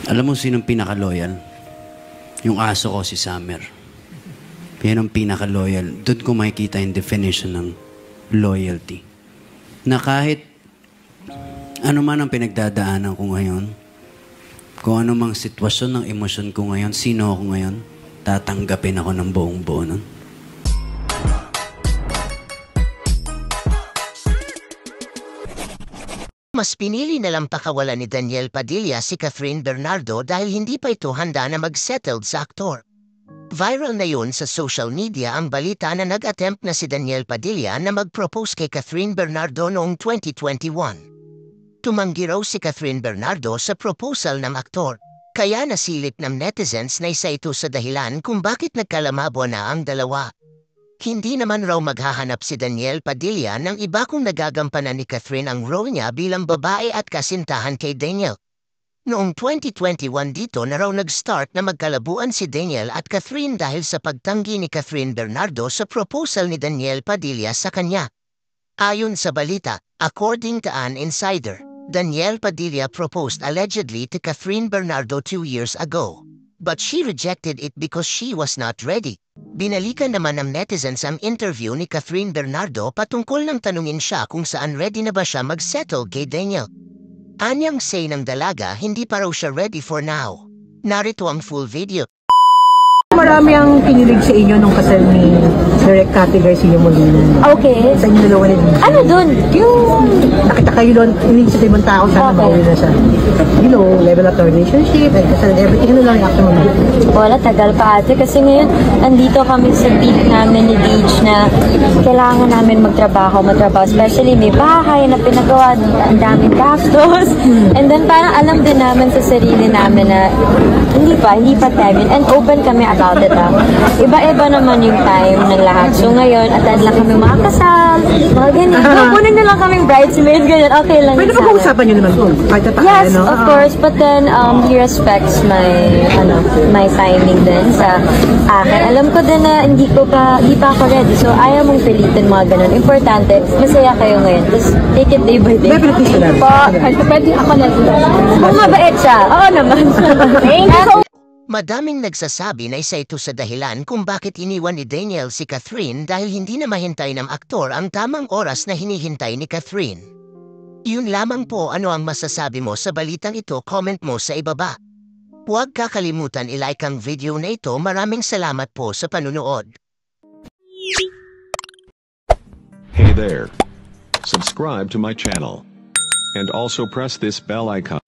Alam mo sinong pinaka-loyal? Yung aso ko, si Summer. Yan ang pinaka-loyal. Doon ko makikita yung definition ng loyalty. Na kahit ano man ang pinagdadaanan ko ngayon, kung ano mang sitwasyon ng emosyon ko ngayon, sino ako ngayon, tatanggapin ako ng buong buo nun. Mas pinili na lang pakawalan ni Daniel Padilla si Catherine Bernardo dahil hindi pa ito handa na mag-settled sa aktor. Viral na yun sa social media ang balita na nag-attempt na si Daniel Padilla na mag-propose kay Catherine Bernardo noong 2021. Tumanggi raw si Catherine Bernardo sa proposal ng aktor, kaya nasilip ng netizens na isa ito sa dahilan kung bakit nagkalamabo na ang dalawa. Hindi naman raw maghahanap si Daniel Padilla ng iba kung nagagampanan ni Catherine ang role niya bilang babae at kasintahan kay Daniel. Noong 2021 dito na raw nag-start na magkalabuan si Daniel at Catherine dahil sa pagtanggi ni Catherine Bernardo sa proposal ni Daniel Padilla sa kanya. Ayon sa balita, according to an insider, Daniel Padilla proposed allegedly to Catherine Bernardo 2 years ago. But she rejected it because she was not ready. Binalikan naman ng netizens ang interview ni Catherine Bernardo patungkol ng tanungin siya kung saan ready na ba siya mag-settle kay Daniel. Anyang say ng dalaga, hindi pa raw siya ready for now. Narito ang full video. Marami ang kinilig sa inyo nung kasal ni Direk Cathy Garcia Molina. Okay. Sa inyo dalawa na din. Ano dun? Yung nakita kayo doon, inig sa ibang tao, sana bawal na siya. You know, level of relationship, and kasal and everything. Ano lang yung action mo? Wala, tagal pa ate. Kasi ngayon, nandito kami sa peak namin ni Deej na kailangan namin magtrabaho. Especially may bahay na pinagawa, ang daming gastos. And then parang alam din namin sa sarili namin na hindi pa time yun. And open kami about it. Iba-iba naman yung time ng lahat. So ngayon, atad lang kami makakasal, mga ganyan. Kukunin na lang kaming bridesmaids, ganyan. Okay lang. Pwede ba pag-usapan nyo naman po? Yes, of course. But then, he respects my timing din sa akin. Alam ko din na hindi pa ako ready. So ayaw mong pilitin mga ganun. Importante, masaya kayo ngayon. Just take it day by day. Definitely sila. Pwede ako na. Kung mabait siya. Oo naman. Thank you. Madaming nagsasabi na isa ito sa dahilan kung bakit iniwan ni Daniel si Catherine dahil hindi na mahintay ng aktor ang tamang oras na hinihintay ni Catherine. Yun lamang po, ano ang masasabi mo sa balitang ito, comment mo sa ibaba. Huwag kakalimutan i-like ang video na ito. Maraming salamat po sa panunood. Hey there. Subscribe to my channel. And also press this bell icon.